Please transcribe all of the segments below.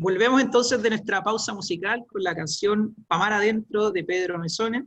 Volvemos entonces de nuestra pausa musical con la canción Pa' Mar Adentro de Pedro Mesones.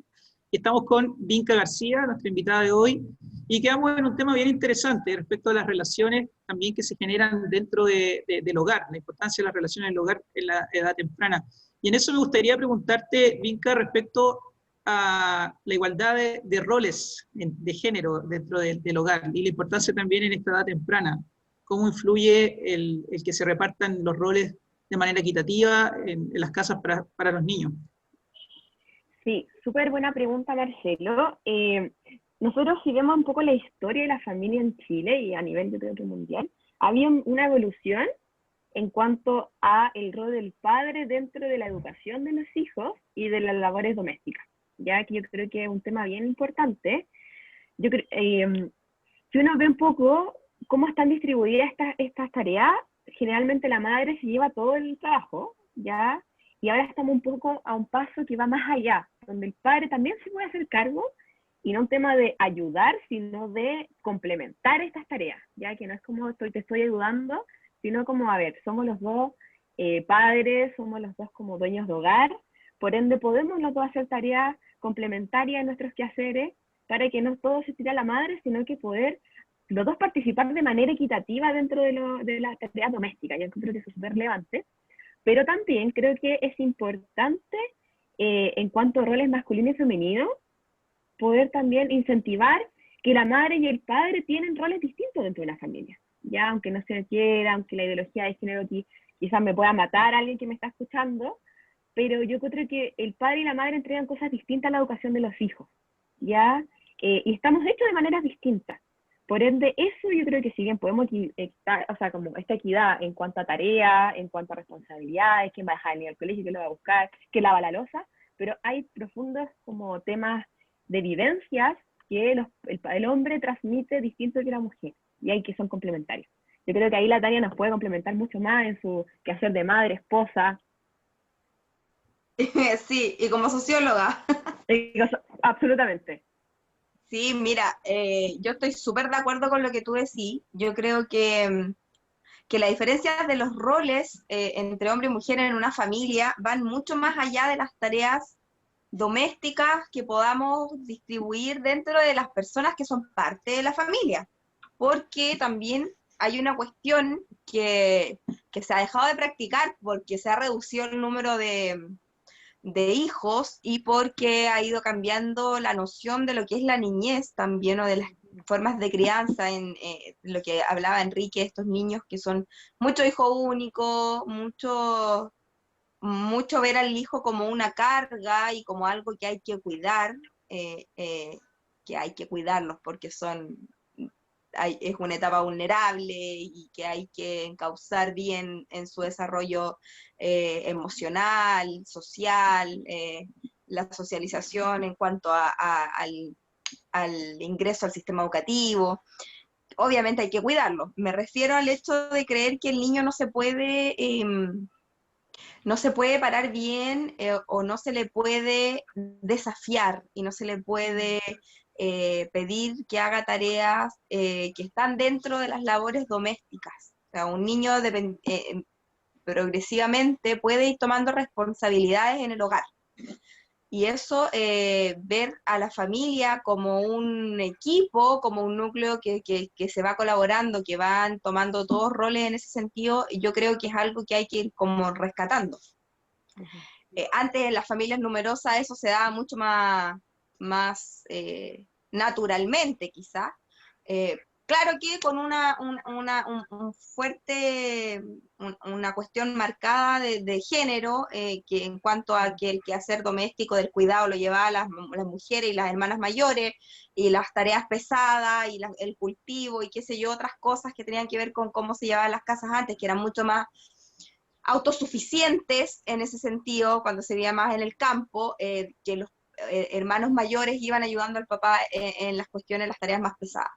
Y estamos con Vinca García, nuestra invitada de hoy, y quedamos en un tema bien interesante respecto a las relaciones también que se generan dentro del hogar, la importancia de las relaciones del hogar en la edad temprana. Y en eso me gustaría preguntarte, Vinca, respecto a la igualdad de roles de género dentro del hogar y la importancia también en esta edad temprana. ¿Cómo influye el que se repartan los roles de manera equitativa en las casas para los niños? Sí, súper buena pregunta, Marcelo. Nosotros, si vemos un poco la historia de la familia en Chile y a nivel, yo creo que mundial, había una evolución en cuanto a el rol del padre dentro de la educación de los hijos y de las labores domésticas, ya que yo creo que es un tema bien importante. Yo creo, si uno ve un poco cómo están distribuidas estas tareas, generalmente la madre se lleva todo el trabajo, ¿ya? Y ahora estamos un poco a un paso que va más allá, donde el padre también se puede hacer cargo, y no un tema de ayudar, sino de complementar estas tareas, ya que no es como te estoy ayudando, sino como, a ver, somos los dos padres, somos los dos como dueños de hogar, por ende podemos los dos hacer tareas complementarias en nuestros quehaceres, para que no todo se tire a la madre, sino que poder los dos participar de manera equitativa dentro de las tareas domésticas. Yo creo que eso es súper relevante. Pero también creo que es importante, en cuanto a roles masculino y femenino, poder también incentivar que la madre y el padre tienen roles distintos dentro de una familia. Ya, aunque no se quiera, aunque la ideología de género quizás me pueda matar a alguien que me está escuchando, pero yo creo que el padre y la madre entregan cosas distintas a la educación de los hijos, ¿ya? Y estamos hechos de maneras distintas. Por ende, eso yo creo que si bien podemos, o sea, como esta equidad en cuanto a tareas, en cuanto a responsabilidades, quién va a dejar el niño al colegio, quién lo va a buscar, quién lava la loza, pero hay profundos como temas de vivencias que el hombre transmite distinto que la mujer, y hay que son complementarios. Yo creo que ahí la Tania nos puede complementar mucho más en su quehacer de madre, esposa. Sí, y como socióloga. Absolutamente. Sí, mira, yo estoy súper de acuerdo con lo que tú decís. Yo creo que la diferencia de los roles entre hombre y mujer en una familia van mucho más allá de las tareas domésticas que podamos distribuir dentro de las personas que son parte de la familia, porque también hay una cuestión que se ha dejado de practicar porque se ha reducido el número de hijos y porque ha ido cambiando la noción de lo que es la niñez también, o de las formas de crianza, en lo que hablaba Enrique, estos niños que son mucho hijo único, mucho ver al hijo como una carga y como algo que hay que cuidar, que hay que cuidarlos porque es una etapa vulnerable y que hay que encauzar bien en su desarrollo emocional, social, la socialización en cuanto al ingreso al sistema educativo. Obviamente hay que cuidarlo. Me refiero al hecho de creer que el niño no se puede parar bien, o no se le puede desafiar y no se le puede pedir que haga tareas que están dentro de las labores domésticas. O sea, un niño progresivamente puede ir tomando responsabilidades en el hogar. Y eso, ver a la familia como un equipo, como un núcleo que se va colaborando, que van tomando todos roles en ese sentido, yo creo que es algo que hay que ir como rescatando. Antes en las familias numerosas eso se daba mucho más naturalmente, quizá. Claro que con una cuestión marcada de género, que en cuanto a que el quehacer doméstico del cuidado lo llevaba las mujeres y las hermanas mayores, y las tareas pesadas, y el cultivo, y qué sé yo, otras cosas que tenían que ver con cómo se llevaban las casas antes, que eran mucho más autosuficientes en ese sentido, cuando se veía más en el campo, que los hermanos mayores iban ayudando al papá en las cuestiones, las tareas más pesadas.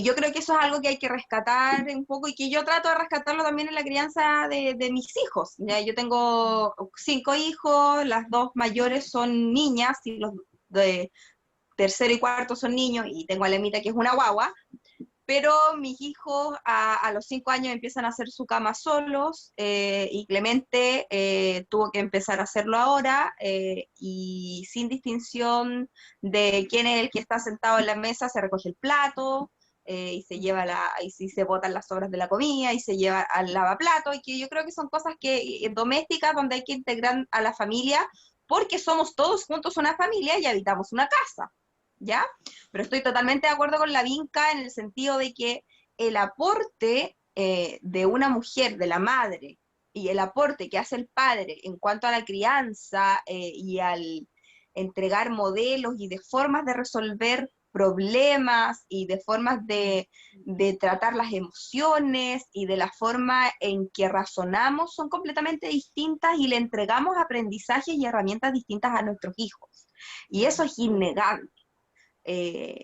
Yo creo que eso es algo que hay que rescatar un poco, y que yo trato de rescatarlo también en la crianza de mis hijos. ¿Ya? Yo tengo 5 hijos, las 2 mayores son niñas, y los de tercero y cuarto son niños, y tengo a la Emita que es una guagua, pero mis hijos a los 5 años empiezan a hacer su cama solos, y Clemente tuvo que empezar a hacerlo ahora, y sin distinción de quién es el que está sentado en la mesa, se recoge el plato, y se lleva y si se botan las sobras de la comida, y se lleva al lavaplato, y que yo creo que son cosas domésticas donde hay que integrar a la familia, porque somos todos juntos una familia y habitamos una casa, ¿ya? Pero estoy totalmente de acuerdo con la Vinca en el sentido de que el aporte de una mujer, de la madre, y el aporte que hace el padre en cuanto a la crianza, y al entregar modelos y de formas de resolver problemas y de formas de tratar las emociones y de la forma en que razonamos son completamente distintas, y le entregamos aprendizajes y herramientas distintas a nuestros hijos. Y eso es innegable.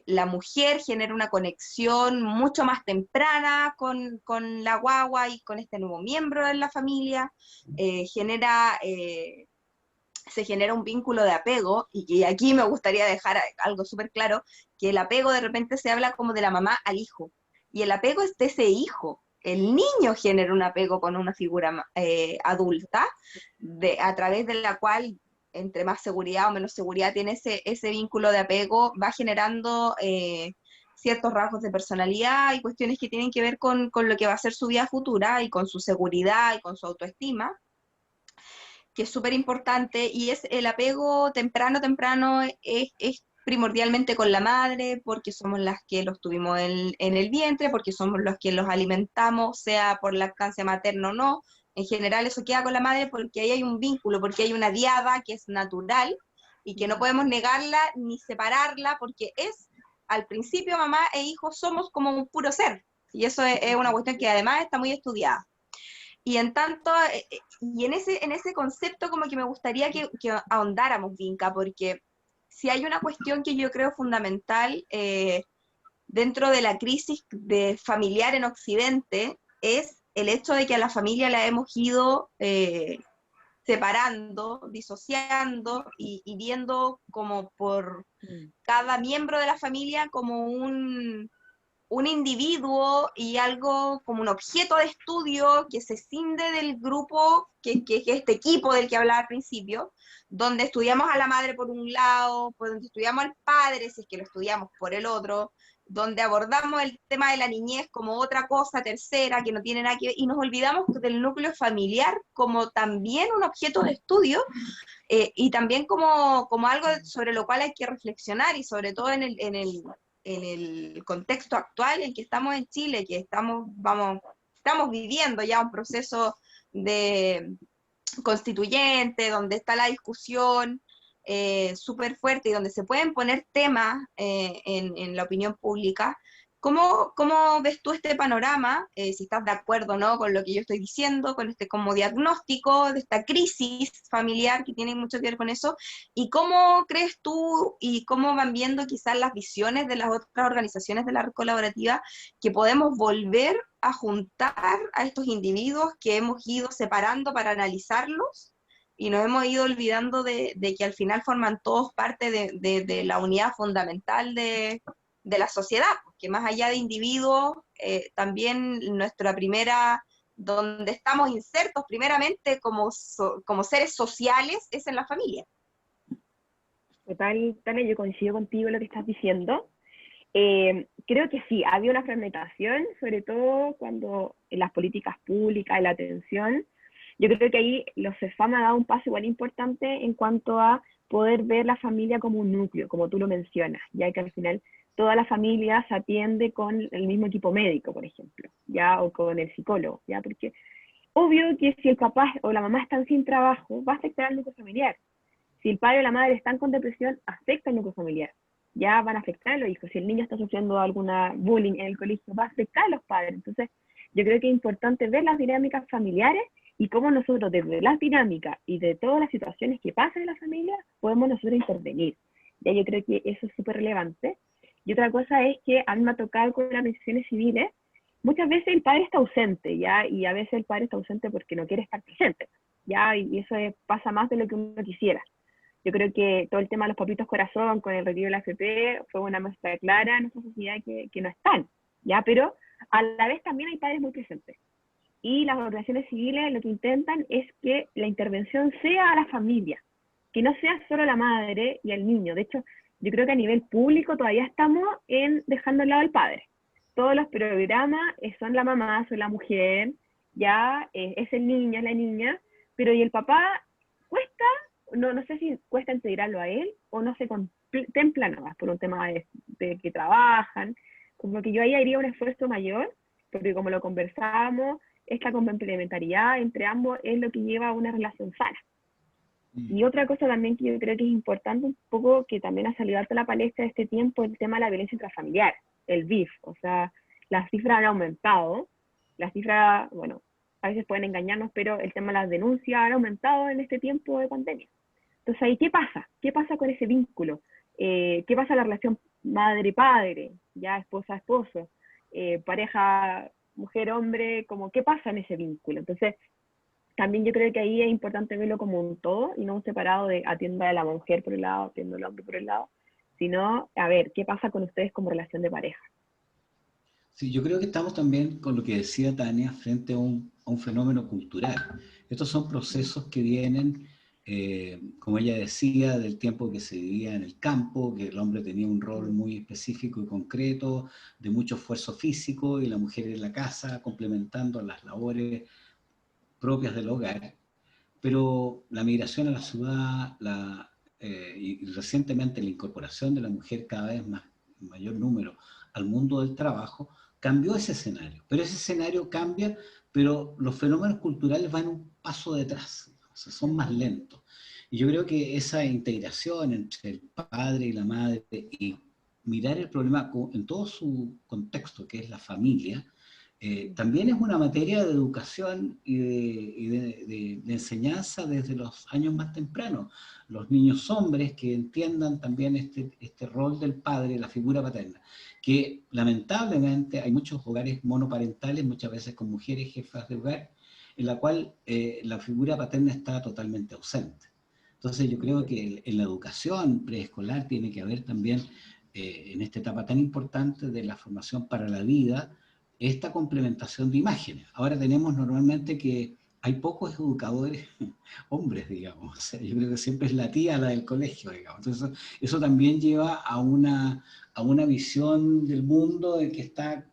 La mujer genera una conexión mucho más temprana con la guagua y con este nuevo miembro de la familia, se genera un vínculo de apego, y aquí me gustaría dejar algo súper claro, que el apego de repente se habla como de la mamá al hijo, y el apego es de ese hijo. El niño genera un apego con una figura adulta, a través de la cual, entre más seguridad o menos seguridad tiene ese vínculo de apego, va generando ciertos rasgos de personalidad y cuestiones que tienen que ver con lo que va a ser su vida futura, y con su seguridad y con su autoestima, que es súper importante, y es el apego temprano, es primordialmente con la madre, porque somos las que los tuvimos en el vientre, porque somos los que los alimentamos, sea por lactancia materna o no. En general eso queda con la madre, porque ahí hay un vínculo, porque hay una diada que es natural, y que no podemos negarla ni separarla, porque al principio mamá e hijo somos como un puro ser, y eso es una cuestión que además está muy estudiada. Y en tanto, y en ese concepto como que me gustaría que ahondáramos, Vinca, porque si hay una cuestión que yo creo fundamental dentro de la crisis familiar en Occidente, es el hecho de que a la familia la hemos ido separando, disociando, y viendo como por cada miembro de la familia como un individuo y algo como un objeto de estudio que se cinde del grupo, que es este equipo del que hablaba al principio, donde estudiamos a la madre por un lado, donde estudiamos al padre, si es que lo estudiamos, por el otro, donde abordamos el tema de la niñez como otra cosa tercera que no tiene nada que ver, y nos olvidamos del núcleo familiar como también un objeto de estudio, y también como algo sobre lo cual hay que reflexionar, y sobre todo en el contexto actual en que estamos en Chile, que estamos viviendo ya un proceso de constituyente, donde está la discusión súper fuerte, y donde se pueden poner temas en la opinión pública. ¿Cómo ves tú este panorama? Si estás de acuerdo, ¿no?, con lo que yo estoy diciendo, con este como diagnóstico de esta crisis familiar que tiene mucho que ver con eso, y cómo crees tú y cómo van viendo quizás las visiones de las otras organizaciones de la red colaborativa, que podemos volver a juntar a estos individuos que hemos ido separando para analizarlos, y nos hemos ido olvidando de que al final forman todos parte de la unidad fundamental de la sociedad, porque más allá de individuos, también donde estamos insertos primeramente como seres sociales, es en la familia. Total, Tania, yo coincido contigo en lo que estás diciendo. Creo que sí, había una fragmentación, sobre todo cuando en las políticas públicas, en la atención. Yo creo que ahí los CEFAM ha dado un paso igual importante en cuanto a poder ver la familia como un núcleo, como tú lo mencionas, ya que al final toda la familia se atiende con el mismo equipo médico, por ejemplo, ya, o con el psicólogo, ya, porque obvio que si el papá o la mamá están sin trabajo, va a afectar al núcleo familiar. Si el padre o la madre están con depresión, afecta al núcleo familiar, ya van a afectar a los hijos. Si el niño está sufriendo alguna bullying en el colegio, va a afectar a los padres. Entonces, yo creo que es importante ver las dinámicas familiares y cómo nosotros, desde las dinámicas y de todas las situaciones que pasan en la familia, podemos nosotros intervenir. Ya, yo creo que eso es súper relevante. Y otra cosa es que a mí me ha tocado con las organizaciones civiles, muchas veces el padre está ausente, ¿ya? Y a veces el padre está ausente porque no quiere estar presente, ¿ya? Y eso pasa más de lo que uno quisiera. Yo creo que todo el tema de los papitos corazón con el retiro de la AFP fue una muestra clara en nuestra sociedad que no están, ¿ya? Pero a la vez también hay padres muy presentes. Y las organizaciones civiles lo que intentan es que la intervención sea a la familia, que no sea solo la madre y el niño. De hecho, yo creo que a nivel público todavía estamos dejando al lado al padre. Todos los programas son la mamá, son la mujer, ya es el niño, es la niña, pero y el papá cuesta, no sé si cuesta integrarlo a él o no se contempla nada por un tema de que trabajan, como que yo ahí haría un esfuerzo mayor, porque como lo conversamos, esta complementariedad entre ambos es lo que lleva a una relación sana. Y otra cosa también que yo creo que es importante un poco, que también ha salido a la palestra de este tiempo, el tema de la violencia intrafamiliar, el BIF, o sea, las cifras han aumentado, las cifras, bueno, a veces pueden engañarnos, pero el tema de las denuncias ha aumentado en este tiempo de pandemia. Entonces ahí, ¿qué pasa? ¿Qué pasa con ese vínculo? ¿Qué pasa en la relación madre-padre, ya esposa-esposo, pareja mujer-hombre, como qué pasa en ese vínculo? Entonces, también yo creo que ahí es importante verlo como un todo y no un separado de atiendo a la mujer por el lado, atiendo al hombre por el lado, sino a ver, ¿qué pasa con ustedes como relación de pareja? Sí, yo creo que estamos también con lo que decía Tania frente a un fenómeno cultural. Estos son procesos que vienen, como ella decía, del tiempo que se vivía en el campo, que el hombre tenía un rol muy específico y concreto, de mucho esfuerzo físico, y la mujer en la casa complementando las labores propias del hogar. Pero la migración a la ciudad, y recientemente la incorporación de la mujer cada vez más, en mayor número, al mundo del trabajo, cambió ese escenario. Pero ese escenario cambia, pero los fenómenos culturales van un paso detrás, o sea, son más lentos. Y yo creo que esa integración entre el padre y la madre y mirar el problema en todo su contexto, que es la familia, también es una materia de educación y de enseñanza desde los años más tempranos. Los niños hombres que entiendan también este rol del padre, la figura paterna, que lamentablemente hay muchos hogares monoparentales, muchas veces con mujeres jefas de hogar, en la cual la figura paterna está totalmente ausente. Entonces yo creo que en la educación preescolar tiene que haber también, en esta etapa tan importante de la formación para la vida, esta complementación de imágenes. Ahora tenemos normalmente que hay pocos educadores hombres, digamos. O sea, yo creo que siempre es la tía la del colegio, digamos. Entonces, eso también lleva a una visión del mundo de que está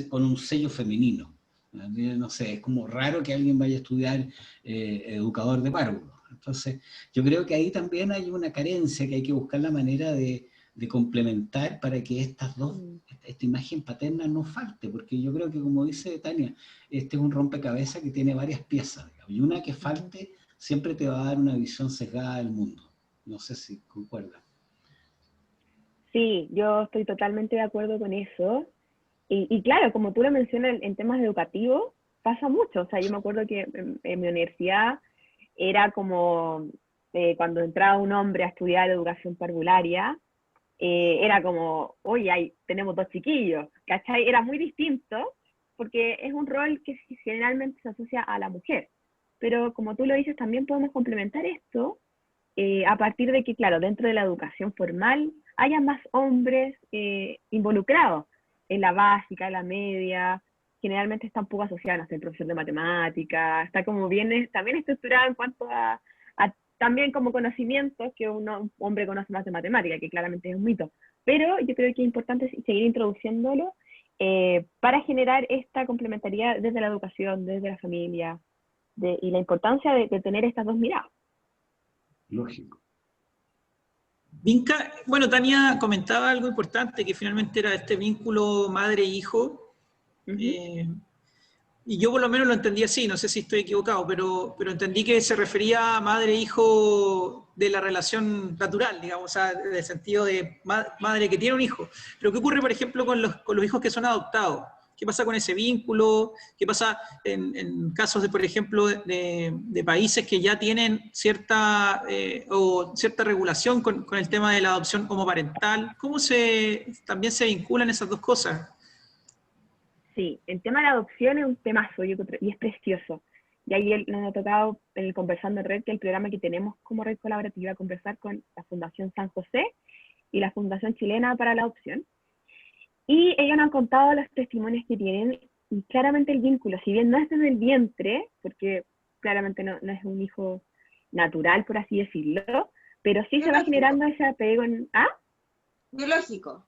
con un sello femenino. No sé, es como raro que alguien vaya a estudiar educador de párvulos. Entonces, yo creo que ahí también hay una carencia que hay que buscar la manera de complementar para que esta imagen paterna no falte, porque yo creo que, como dice Tania, este es un rompecabezas que tiene varias piezas, digamos, y una que falte siempre te va a dar una visión sesgada del mundo. No sé si concuerdas. Sí, yo estoy totalmente de acuerdo con eso. Y claro, como tú lo mencionas en temas educativos, pasa mucho. O sea, yo me acuerdo que en mi universidad era como cuando entraba un hombre a estudiar educación parvularia, era como, oye, ahí tenemos dos chiquillos, ¿cachai? Era muy distinto porque es un rol que generalmente se asocia a la mujer. Pero como tú lo dices, también podemos complementar esto a partir de que, claro, dentro de la educación formal haya más hombres involucrados en la básica, en la media, generalmente está un poco asociada, no sé, el profesor de matemáticas, está como bien, también estructurado en cuanto a también como conocimientos que un hombre conoce más de matemática, que claramente es un mito, pero yo creo que es importante seguir introduciéndolo para generar esta complementariedad desde la educación, desde la familia, y la importancia de tener estas dos miradas. Lógico. Vinca, bueno, Tania comentaba algo importante, que finalmente era este vínculo madre-hijo. Y yo por lo menos lo entendí así, no sé si estoy equivocado, pero entendí que se refería a madre-hijo de la relación natural, digamos, o sea, en el sentido de madre que tiene un hijo. Pero ¿qué ocurre, por ejemplo, con los hijos que son adoptados? ¿Qué pasa con ese vínculo? ¿Qué pasa en casos, de, por ejemplo, de países que ya tienen cierta regulación con el tema de la adopción homoparental? ¿Cómo también se vinculan esas dos cosas? Sí, el tema de la adopción es un temazo y es precioso. Y ahí nos ha tocado, en el Conversando en Red, que el programa que tenemos como red colaborativa, conversar con la Fundación San José y la Fundación Chilena para la Adopción. Y ellos nos han contado los testimonios que tienen, y claramente el vínculo, si bien no es desde el vientre, porque claramente no es un hijo natural, por así decirlo, pero sí se va Biológico. generando ese apego ¿ah? Biológico.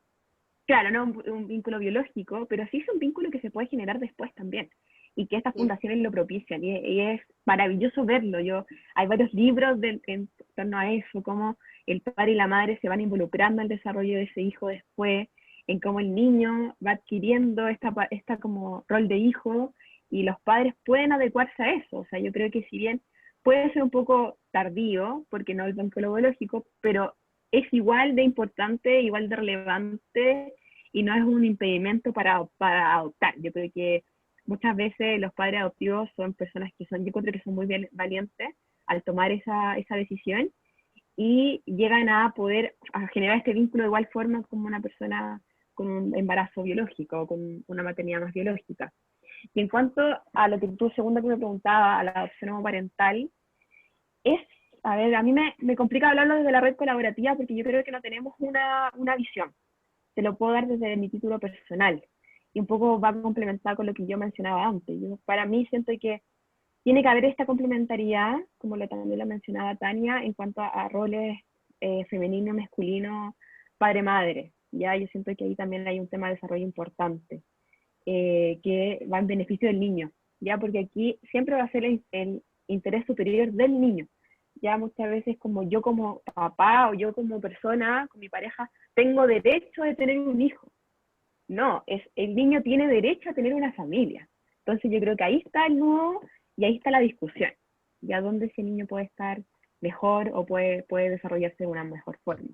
Claro, no un vínculo biológico, pero sí es un vínculo que se puede generar después también, y que estas Sí. fundaciones lo propician, y es maravilloso verlo. Hay varios libros en torno a eso, cómo el padre y la madre se van involucrando en el desarrollo de ese hijo después, en cómo el niño va adquiriendo esta como rol de hijo, y los padres pueden adecuarse a eso. O sea, yo creo que si bien puede ser un poco tardío, porque no es vínculo biológico, pero es igual de importante, igual de relevante, y no es un impedimento para adoptar. Yo creo que muchas veces los padres adoptivos son personas que yo creo que son muy valientes al tomar esa decisión, y llegan a poder generar este vínculo de igual forma como una persona con un embarazo biológico o con una maternidad más biológica. Y en cuanto a lo que tú segundo que me preguntaba, a la adopción homoparental, a ver, a mí me complica hablarlo desde la red colaborativa, porque yo creo que no tenemos una visión. Te lo puedo dar desde mi título personal, y un poco va complementado con lo que yo mencionaba antes. Para mí siento que tiene que haber esta complementariedad, como también lo mencionaba Tania, en cuanto a roles femenino, masculino, padre-madre. Ya yo siento que ahí también hay un tema de desarrollo importante, que va en beneficio del niño, ya, porque aquí siempre va a ser el interés superior del niño. Ya muchas veces, como yo como papá o yo como persona, con mi pareja, tengo derecho de tener un hijo. No, el niño tiene derecho a tener una familia. Entonces yo creo que ahí está el nudo, y ahí está la discusión, ya donde ese niño puede estar mejor o puede desarrollarse de una mejor forma.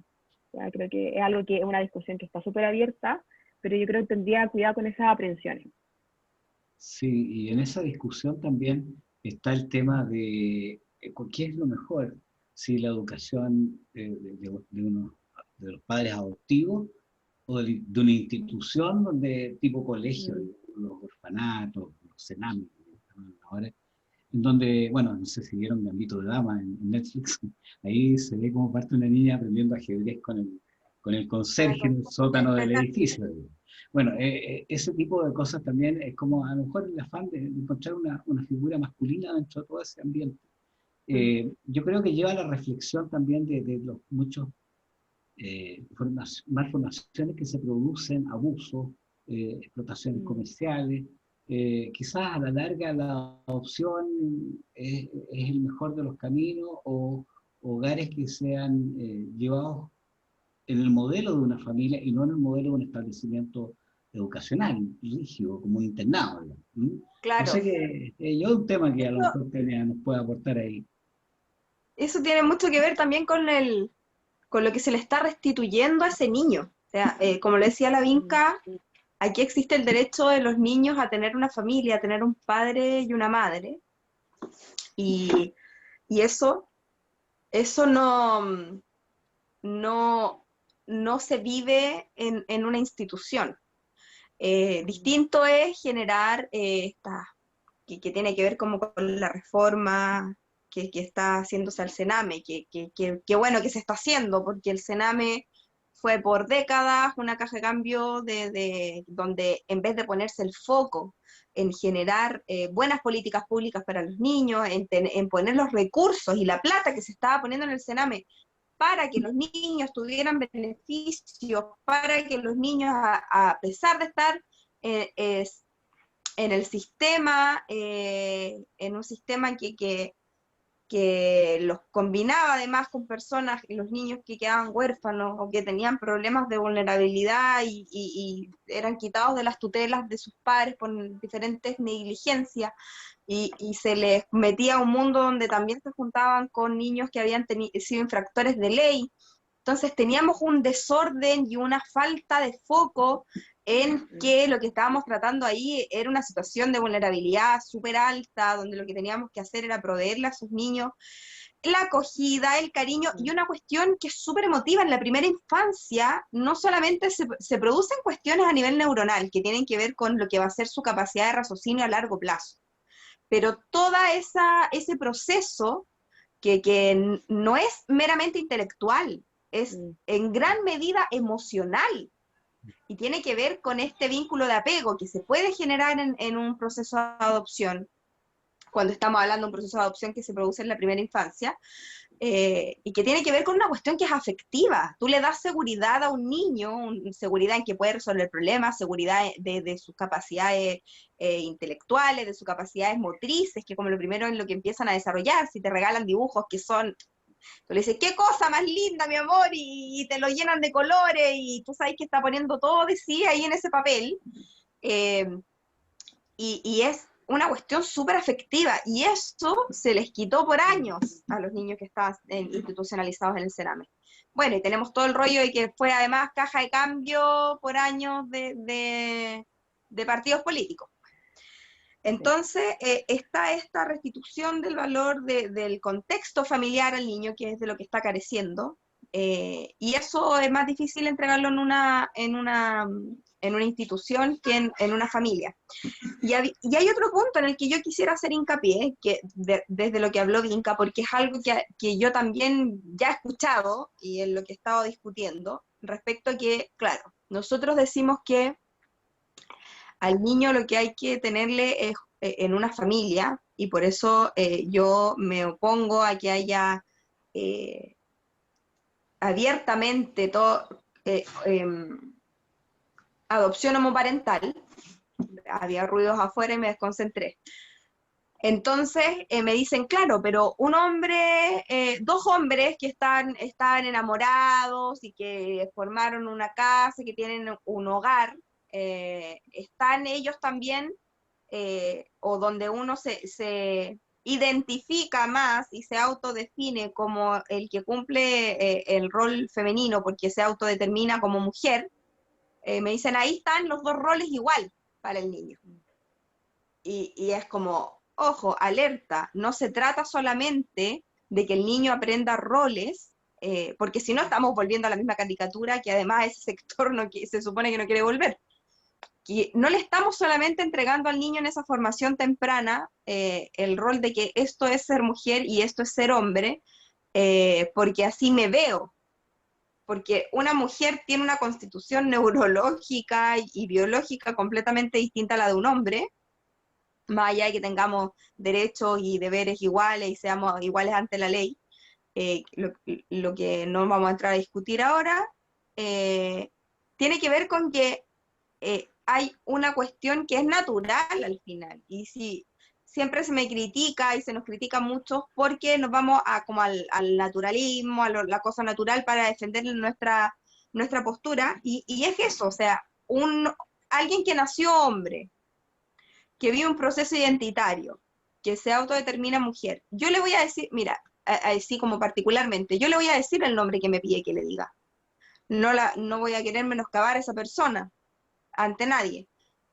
Ya creo que es algo que es una discusión que está súper abierta, pero yo creo que tendría cuidado con esas aprensiones. Sí, y en esa discusión también está el tema de qué es lo mejor, si la educación de los padres adoptivos o de una institución donde, tipo colegio, Mm. los orfanatos, los cenames, ahora, en donde, bueno, no sé si vieron Gambito de Dama en Netflix, ahí se ve como parte una niña aprendiendo ajedrez con el conserje en el sótano del edificio. Bueno, ese tipo de cosas también es como a lo mejor el afán de encontrar una figura masculina dentro de todo ese ambiente. Mm. Yo creo que lleva a la reflexión también de los muchos malformaciones que se producen, abusos, explotaciones Mm. comerciales. Quizás a la larga la adopción es el mejor de los caminos, o hogares que sean llevados en el modelo de una familia y no en el modelo de un establecimiento educacional, rígido, como un internado. ¿Mm? No Claro. sé qué, yo un tema que a lo Eso, mejor Tania nos puede aportar ahí. eso tiene mucho que ver también con lo que se le está restituyendo a ese niño. O sea, como lo decía la Mm. Vinca, aquí existe el derecho de los niños a tener una familia, a tener un padre y una madre, y, y eso no, no se vive en una institución. Distinto es generar que tiene que ver como con la reforma que está haciéndose al Sename, que bueno que se está haciendo, porque el Sename fue por décadas una caja de cambio donde en vez de ponerse el foco en generar buenas políticas públicas para los niños, en poner los recursos y la plata que se estaba poniendo en el Sename para que los niños tuvieran beneficios, para que los niños, a pesar de estar eh, en el sistema, en un sistema que los combinaba además con personas, los niños que quedaban huérfanos o que tenían problemas de vulnerabilidad y eran quitados de las tutelas de sus padres por diferentes negligencias, y se les metía a un mundo donde también se juntaban con niños que habían sido infractores de ley. Entonces teníamos un desorden y una falta de foco en que lo que estábamos tratando ahí era una situación de vulnerabilidad súper alta, donde lo que teníamos que hacer era proveerle a sus niños la acogida, el cariño, y una cuestión que es súper emotiva en la primera infancia. No solamente se producen cuestiones a nivel neuronal que tienen que ver con lo que va a ser su capacidad de raciocinio a largo plazo, pero ese proceso que no es meramente intelectual, es Mm. en gran medida emocional. y tiene que ver con este vínculo de apego que se puede generar en un proceso de adopción, cuando estamos hablando de un proceso de adopción que se produce en la primera infancia, y que tiene que ver con una cuestión que es afectiva. Tú le das seguridad a un niño, seguridad en que puede resolver problemas, seguridad de sus capacidades intelectuales, de sus capacidades motrices, que como lo primero en lo que empiezan a desarrollar, si te regalan dibujos que son... Tú le dices, qué cosa más linda, mi amor, y te lo llenan de colores, y tú sabes que está poniendo todo de sí ahí en ese papel, y es una cuestión súper afectiva, y eso se les quitó por años a los niños que estaban institucionalizados en el Sename. Bueno, y tenemos todo el rollo de que fue además caja de cambio por años de partidos políticos. Entonces, está esta restitución del valor del contexto familiar al niño, que es de lo que está careciendo, y eso es más difícil entregarlo en una institución que en una familia. Y hay otro punto en el que yo quisiera hacer hincapié, que desde lo que habló Vinca, porque es algo que yo también ya he escuchado y en lo que he estado discutiendo, respecto a que, claro, nosotros decimos que al niño lo que hay que tenerle es en una familia, y por eso yo me opongo a que haya abiertamente adopción homoparental. Había ruidos afuera y me desconcentré. Entonces me dicen, claro, pero un hombre, dos hombres que están enamorados y que formaron una casa, que tienen un hogar, están ellos también, o donde uno se identifica más y se autodefine como el que cumple el rol femenino porque se autodetermina como mujer, me dicen, ahí están los dos roles igual para el niño. Y es como, ojo, alerta, no se trata solamente de que el niño aprenda roles, porque si no estamos volviendo a la misma caricatura que además ese sector se supone que no quiere volver. Que no le estamos solamente entregando al niño en esa formación temprana el rol de que esto es ser mujer y esto es ser hombre, porque así me veo. Porque una mujer tiene una constitución neurológica y biológica completamente distinta a la de un hombre, más allá de que tengamos derechos y deberes iguales y seamos iguales ante la ley, lo que no vamos a entrar a discutir ahora, tiene que ver con que hay una cuestión que es natural al final, y si siempre se me critica y se nos critica mucho porque nos vamos como al naturalismo, a la cosa natural para defender nuestra postura, y es eso, o sea, alguien que nació hombre, que vive un proceso identitario, que se autodetermina mujer, yo le voy a decir, mira, así como particularmente, yo le voy a decir el nombre que me pide que le diga. No voy a querer menoscabar a esa persona ante nadie,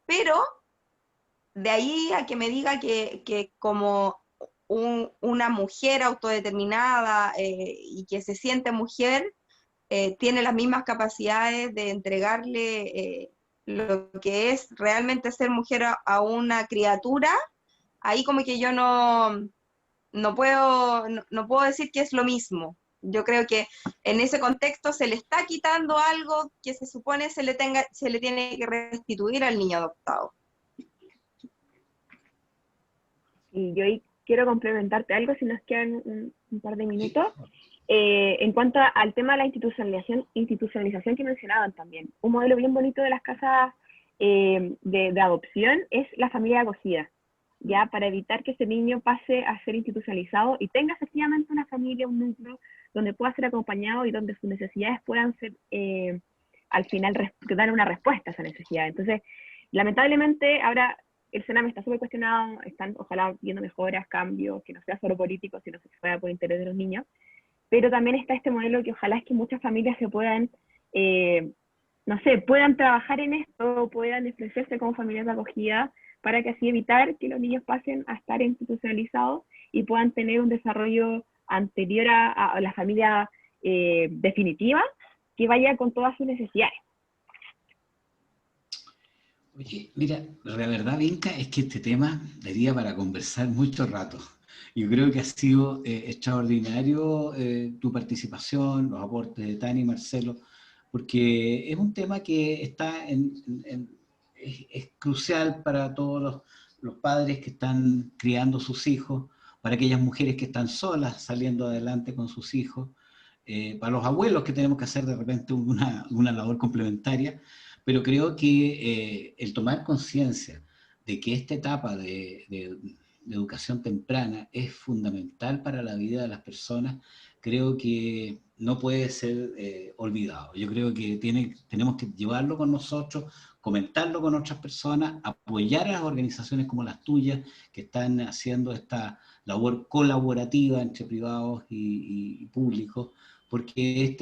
pero de ahí a que me diga que como una mujer autodeterminada y que se siente mujer, tiene las mismas capacidades de entregarle lo que es realmente ser mujer a una criatura, ahí como que yo no puedo decir que es lo mismo. Yo creo que en ese contexto se le está quitando algo que se supone se le tiene que restituir al niño adoptado. Y yo ahí quiero complementarte algo, si nos quedan un par de minutos. En cuanto al tema de la institucionalización que mencionaban también, un modelo bien bonito de las casas de adopción es la familia acogida, ya para evitar que ese niño pase a ser institucionalizado y tenga efectivamente una familia, un núcleo donde pueda ser acompañado y donde sus necesidades puedan ser, al final, dar una respuesta a esa necesidad. Entonces, lamentablemente, ahora el Sename está súper cuestionado, están ojalá viendo mejoras, cambios, que no sea solo político, sino que se fuera por interés de los niños, pero también está este modelo que ojalá es que muchas familias se puedan, puedan trabajar en esto, puedan ofrecerse como familias de acogida, para que así evitar que los niños pasen a estar institucionalizados y puedan tener un desarrollo anterior a la familia definitiva, que vaya con todas sus necesidades. Oye, mira, la verdad, Vinca, es que este tema daría para conversar mucho rato. Yo creo que ha sido extraordinario tu participación, los aportes de Tani y Marcelo porque es un tema que está es crucial para todos los padres que están criando sus hijos, para aquellas mujeres que están solas saliendo adelante con sus hijos, para los abuelos que tenemos que hacer de repente una labor complementaria, pero creo que el tomar conciencia de que esta etapa de educación temprana es fundamental para la vida de las personas, creo que no puede ser olvidado. Yo creo que tenemos que llevarlo con nosotros, comentarlo con otras personas, apoyar a las organizaciones como las tuyas, que están haciendo esta labor colaborativa entre privados y públicos, porque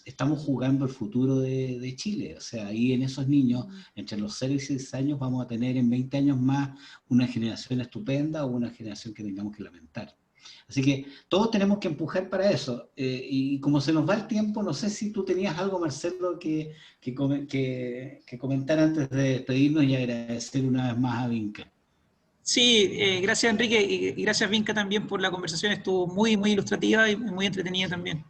estamos jugando el futuro de Chile. O sea, ahí en esos niños, entre los 0 y 6 años, vamos a tener en 20 años más una generación estupenda o una generación que tengamos que lamentar. Así que todos tenemos que empujar para eso. Y como se nos va el tiempo, no sé si tú tenías algo, Marcelo, que comentar antes de despedirnos y agradecer una vez más a Vinca. Sí, gracias Enrique y gracias Vinca también por la conversación, estuvo muy, muy ilustrativa y muy entretenida también.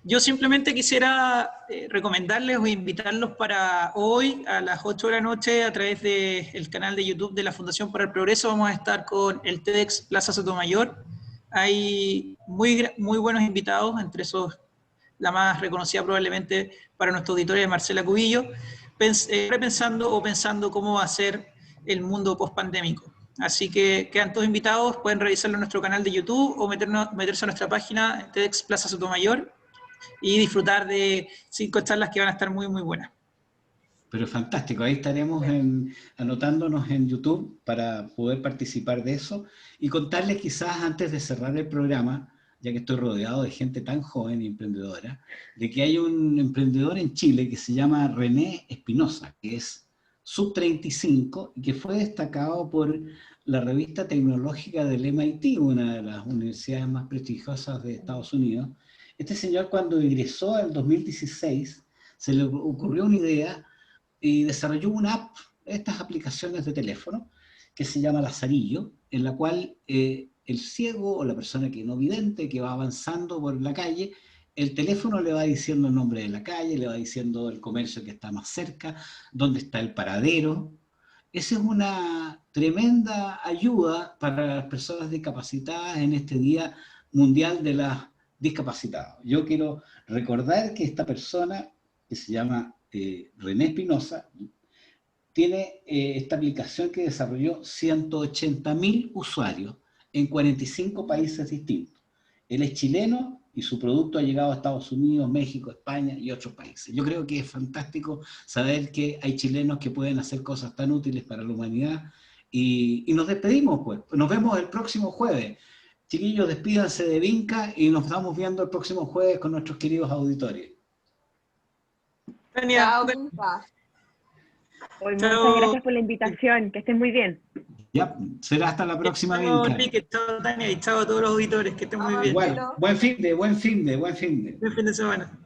Yo simplemente quisiera recomendarles o invitarlos para hoy a las 8 de la noche a través del canal de YouTube de la Fundación para el Progreso. Vamos a estar con el TEDx Plaza Sotomayor. Hay muy buenos invitados, entre esos la más reconocida probablemente para nuestro auditorio de Marcela Cubillo, pensando cómo va a ser el mundo post-pandémico. Así que quedan todos invitados, pueden revisarlo en nuestro canal de YouTube o meterse a nuestra página TEDx Plaza Sotomayor y disfrutar de 5 charlas que van a estar muy, muy buenas. Pero fantástico, ahí estaremos anotándonos en YouTube para poder participar de eso y contarles quizás antes de cerrar el programa, ya que estoy rodeado de gente tan joven y emprendedora, de que hay un emprendedor en Chile que se llama René Espinosa, que es sub-35 y que fue destacado por la revista tecnológica del MIT, una de las universidades más prestigiosas de Estados Unidos. Este señor, cuando ingresó en 2016, se le ocurrió una idea y desarrolló una app, estas aplicaciones de teléfono, que se llama Lazarillo, en la cual el ciego o la persona que no vidente, que va avanzando por la calle, el teléfono le va diciendo el nombre de la calle, le va diciendo el comercio que está más cerca, dónde está el paradero. Esa es una tremenda ayuda para las personas discapacitadas en este Día Mundial de las Discapacitados. Yo quiero recordar que esta persona, que se llama René Espinosa, tiene esta aplicación que desarrolló 180.000 usuarios en 45 países distintos. Él es chileno y su producto ha llegado a Estados Unidos, México, España y otros países. Yo creo que es fantástico saber que hay chilenos que pueden hacer cosas tan útiles para la humanidad. Y nos despedimos, pues. Nos vemos el próximo jueves. Chiquillos, despídanse de Vinca y nos estamos viendo el próximo jueves con nuestros queridos auditores. Chao, Vinca. Muchas gracias por la invitación, que estén muy bien. Ya, será hasta la próxima, Chao, Vinca. Enrique, chao, Tania, y chao a todos los auditores, que estén muy bien. Igual, buen fin de. Buen fin de semana.